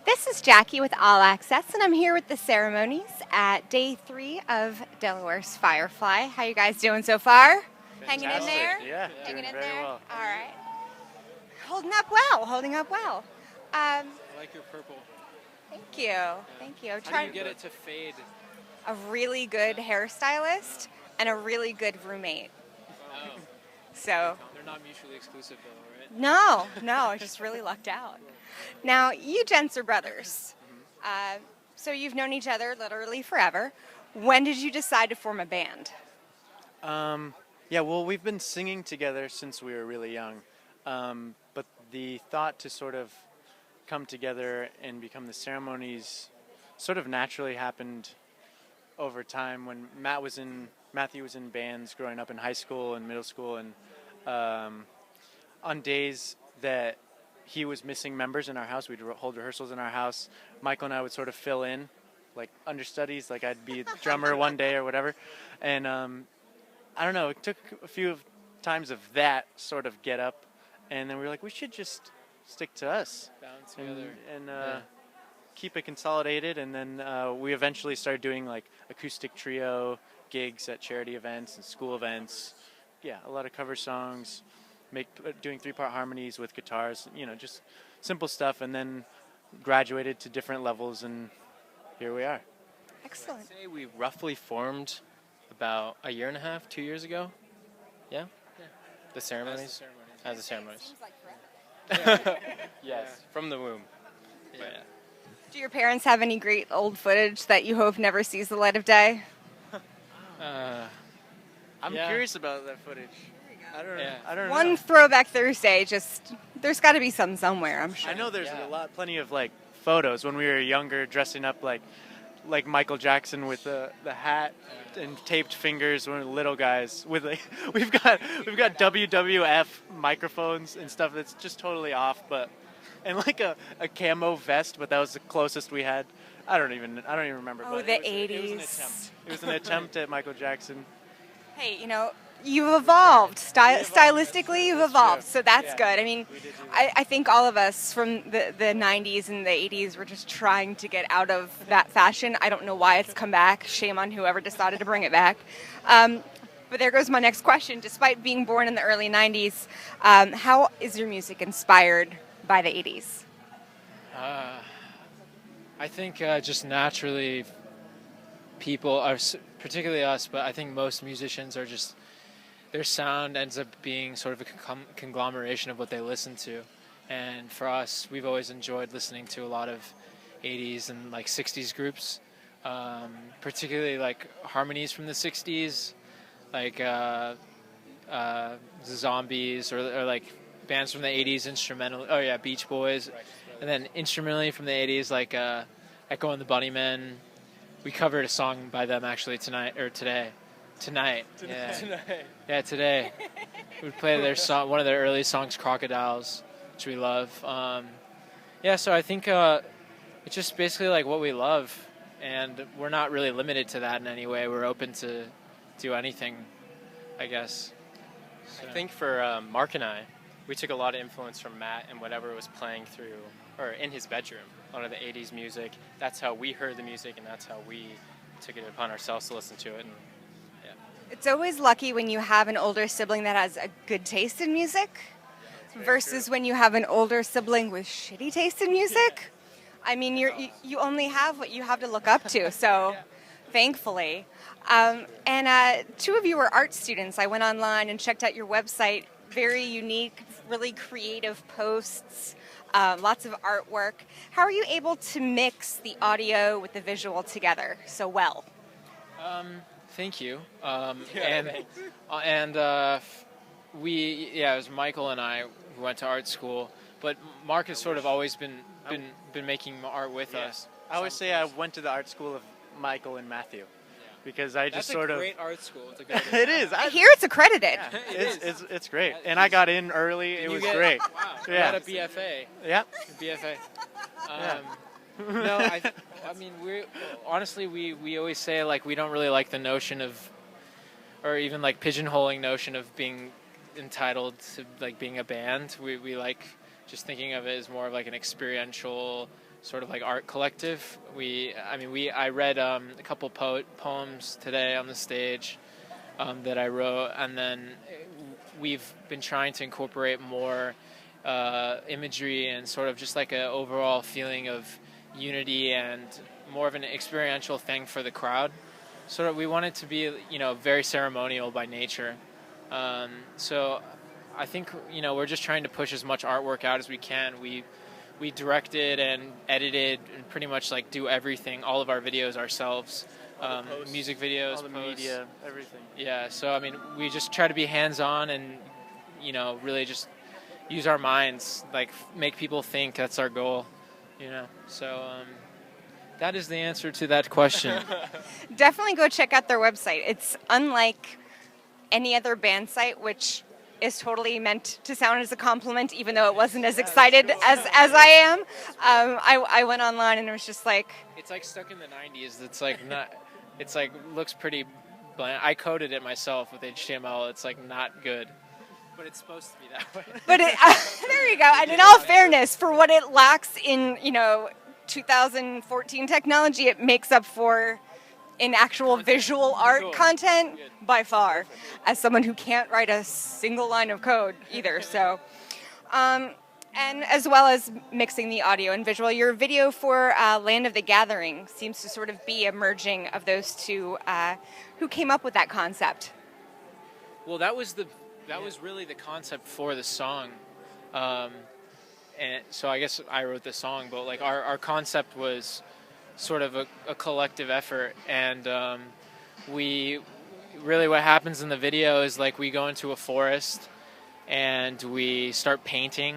This is Jackie with All Access, and I'm here with the Ceremonies at day 3 of Delaware's Firefly. How you guys doing so far? Hanging in there? Yeah, Hanging doing in very there? well. All right. Holding up well, holding up well. I like your purple. Thank you. Thank you. How do you get it to fade? A really good hairstylist and a really good roommate. Oh, So, they're not mutually exclusive though, right? no, I just really lucked out. Now, you gents are brothers. So you've known each other literally forever. When did you decide to form a band? Yeah, well, we've been singing together since we were really young. But the thought to sort of come together and become the Ceremonies sort of naturally happened over time when Matthew was in bands growing up in high school and middle school, and on days that he was missing members in our house, we'd hold rehearsals in our house. Michael and I would sort of fill in, like understudies, like I'd be the drummer one day or whatever. And I don't know, it took a few times of that sort of get up, and then we were like, we should just stick to us Bounce and, together. and keep it consolidated. And then we eventually started doing like acoustic trio gigs at charity events and school events. Yeah, a lot of cover songs, doing 3-part harmonies with guitars, just simple stuff, and then graduated to different levels, and here we are. Excellent. I'd say we roughly formed about a year and a half, 2 years ago. Yeah? The Ceremonies? As the Ceremonies. Yes, from the womb. Yeah. Do your parents have any great old footage that you hope never sees the light of day? I'm Yeah. curious about that footage. I don't know. Yeah. I don't One know. Throwback Thursday, there's got to be some somewhere, I'm sure. I know there's Yeah. plenty of like photos when we were younger, dressing up like Michael Jackson with the hat and taped fingers when we were little guys. With like, we've got WWF microphones and stuff that's just totally off, and like a camo vest, but that was the closest we had. I don't even remember. Oh, but the it was an 80s. attempt. It was an attempt at Michael Jackson. Hey, you've evolved. Stylistically, you've evolved, so that's Yeah. good. I mean, We did do that. I think all of us from the 90s and the 80s were just trying to get out of that fashion. I don't know why it's come back. Shame on whoever decided to bring it back. But there goes my next question. Despite being born in the early 90s, how is your music inspired by the 80s? I think just naturally people are, particularly us, but I think most musicians are just, their sound ends up being sort of a conglomeration of what they listen to. And for us, we've always enjoyed listening to a lot of 80s and like 60s groups, particularly like harmonies from the 60s, like the Zombies or like bands from the 80s, instrumental. Oh yeah, Beach Boys. And then instrumentally from the 80s, like Echo and the Bunnymen. We covered a song by them actually tonight. Yeah. Yeah, today. We played their song, one of their early songs, Crocodiles, which we love. Yeah, so I think it's just basically like what we love, and we're not really limited to that in any way. We're open to do anything, I guess. So. I think for Mark and I, we took a lot of influence from Matt and whatever was playing through, or in his bedroom, a lot of the 80s music. That's how we heard the music, and that's how we took it upon ourselves to listen to it. And It's always lucky when you have an older sibling that has a good taste in music versus when you have an older sibling with shitty taste in music. I mean, you only have what you have to look up to, so thankfully. And two of you were art students. I went online and checked out your website. Very unique, really creative posts, lots of artwork. How are you able to mix the audio with the visual together so well? Thank you. It was Michael and I who went to art school, but Mark has sort of always been making art with us. I always say I went to the art school of Michael and Matthew, because I just That's a great art school. It's a good It is. I hear it's accredited. It's great, and I got in early. It was great. Wow. You Yeah. got a BFA. Yeah. A BFA. Yeah. No, I mean, we always say like we don't really like the notion of, or even like pigeonholing notion of being entitled to like being a band. We like just thinking of it as more of like an experiential sort of like art collective. I read a couple poems today on the stage that I wrote, and then we've been trying to incorporate more imagery and sort of just like an overall feeling of unity and more of an experiential thing for the crowd. Sort of, we want it to be, very ceremonial by nature. So I think, we're just trying to push as much artwork out as we can. We directed and edited and pretty much like do everything, all of our videos ourselves. Music videos, all the posts. media, everything. Yeah, so we just try to be hands-on and, really just use our minds, like make people think. That's our goal, So that is the answer to that question. Definitely go check out their website. It's unlike any other band site, which is totally meant to sound as a compliment, even though it wasn't as excited as I am. I went online and it was just like... It's like stuck in the 90s. It's like not... It's like looks pretty bland. I coded it myself with HTML. It's like not good, but it's supposed to be that way. But there you go. And in all fairness, for what it lacks in 2014 technology, it makes up for in actual visual art content by far. As someone who can't write a single line of code either, so. And as well as mixing the audio and visual, your video for Land of the Gathering seems to sort of be a merging of those two. Who came up with that concept? Well, that was really the concept for the song, and so I guess I wrote the song. But like our concept was sort of a collective effort, and what happens in the video is like we go into a forest and we start painting.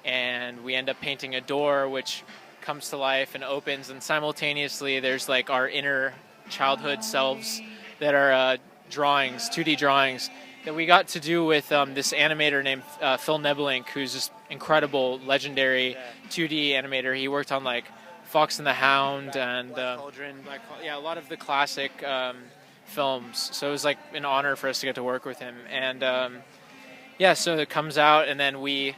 And we end up painting a door which comes to life and opens, and simultaneously there's like our inner childhood selves that are drawings, 2D drawings, that we got to do with this animator named Phil Nebelink, who's this incredible, legendary 2D animator. He worked on like Fox and the Hound and Black Cauldron. a lot of the classic films. So it was like an honor for us to get to work with him. And so it comes out, and then we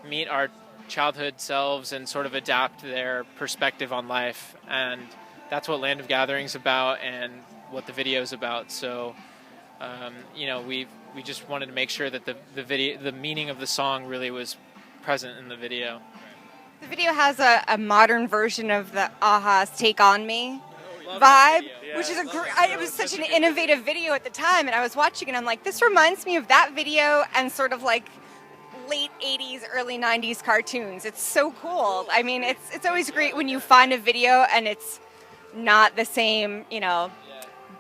meet our childhood selves and sort of adapt their perspective on life, and that's what Land of Gathering's about and what the video is about. So we just wanted to make sure that the meaning of the song really was present in the video. The video has a modern version of the Aha's Take On Me vibe, which is it was such an innovative video at the time, and I was watching it and I'm like, this reminds me of that video and sort of like late 80s, early 90s cartoons. It's so cool. I mean, it's always great when you find a video and it's not the same,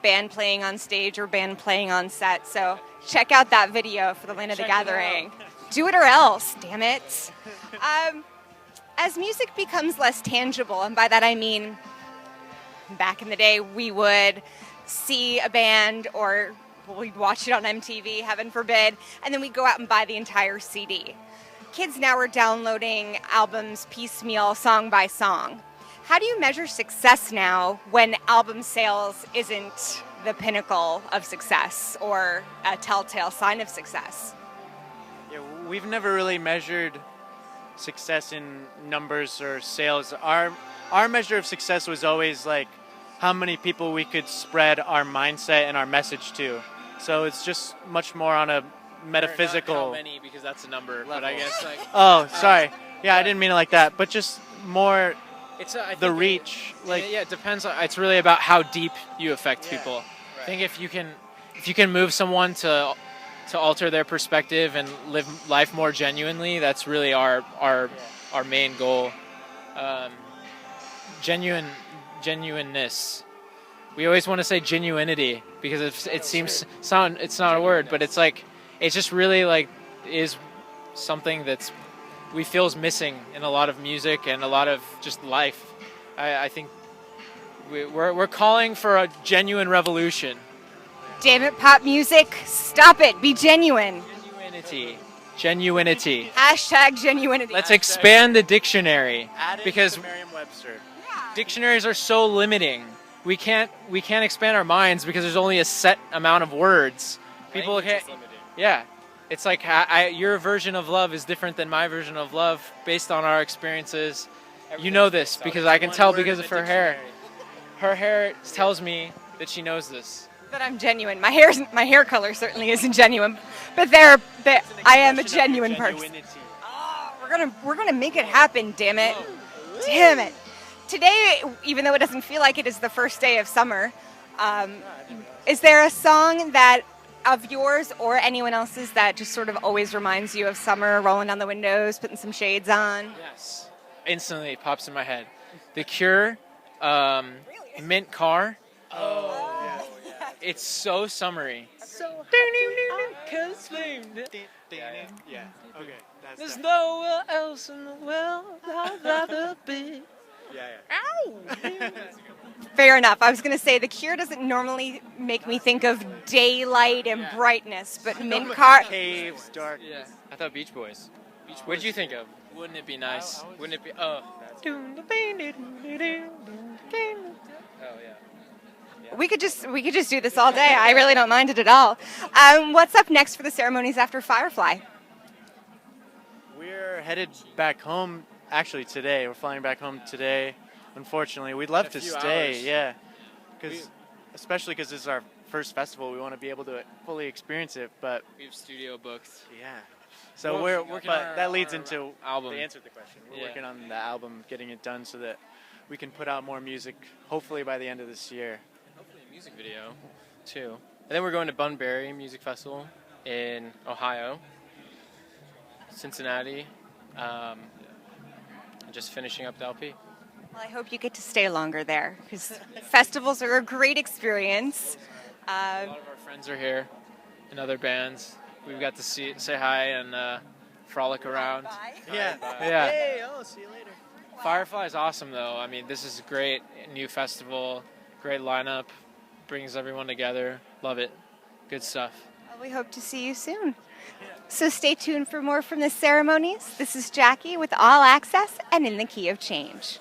band playing on stage or band playing on set. So check out that video for the Land of the Gathering. Do it or else, damn it. As music becomes less tangible, and by that I mean back in the day we would see a band or we'd watch it on MTV, heaven forbid, and then we'd go out and buy the entire CD. Kids now are downloading albums piecemeal, song by song. How do you measure success now when album sales isn't the pinnacle of success or a telltale sign of success? Yeah, we've never really measured success in numbers or sales. Our measure of success was always like how many people we could spread our mindset and our message to. So it's just much more on a metaphysical. Not how many, because that's a number. Level. But I guess like. Oh, sorry. Yeah, I didn't mean it like that. But just more. The reach. It depends. It's really about how deep you affect people. Right. I think if you can move someone to alter their perspective and live life more genuinely, that's really our main goal. Genuineness. We always want to say genuinity because it's not a word, but it's like it's just really like is something that's we feel is missing in a lot of music and a lot of just life. I think we're calling for a genuine revolution. Damn it, pop music! Stop it! Be genuine. Genuinity. Hashtag genuinity. Let's expand the dictionary because Merriam-Webster. Dictionaries are so limiting. We can't expand our minds because there's only a set amount of words. People can't. Yeah, it's like your version of love is different than my version of love based on our experiences, You know this because I can tell because of her hair. Her hair tells me that she knows this. That I'm genuine. My hair color certainly isn't genuine, but I am a genuine person. Oh, we're gonna make it happen. Damn it! Damn it! Today, even though it doesn't feel like it, is the first day of summer. Is there a song that of yours or anyone else's that just sort of always reminds you of summer, rolling down the windows, putting some shades on? Yes. Instantly it pops in my head. The Cure, Mint Car. Oh, It's so summery. yeah. Okay. There's nowhere else in the world I'd rather be. Yeah. Fair enough. I was going to say The Cure doesn't normally make me think of daylight and brightness, but Mint Car. Caves, dark. Yeah. I thought Beach Boys. What did you think of? Wouldn't it be nice? Wouldn't it be? Oh. Oh yeah. We could just do this all day. I really don't mind it at all. What's up next for the Ceremonies after Firefly? We're headed back home. Actually, today we're flying back home today. Unfortunately, we'd love to few stay. hours. Yeah, especially because this is our first festival. We want to be able to fully experience it. But We have studio booked. yeah, so Well, we're working but on that our leads into album. the answer to the question. We're Yeah. working on the album, getting it done so that we can put out more music. Hopefully by the end of this year. Hopefully a music video, too. And then we're going to Bunbury Music Festival in Ohio, Cincinnati, and just finishing up the LP. Well, I hope you get to stay longer there because festivals are a great experience. A lot of our friends are here and other bands. We've got to say hi and frolic around. Yeah. Yeah. Hey, see you later. Firefly is awesome, though. I mean, this is a great new festival, great lineup, brings everyone together. Love it. Good stuff. Well, we hope to see you soon. So stay tuned for more from the Ceremonies. This is Jackie with All Access and In the Key of Change.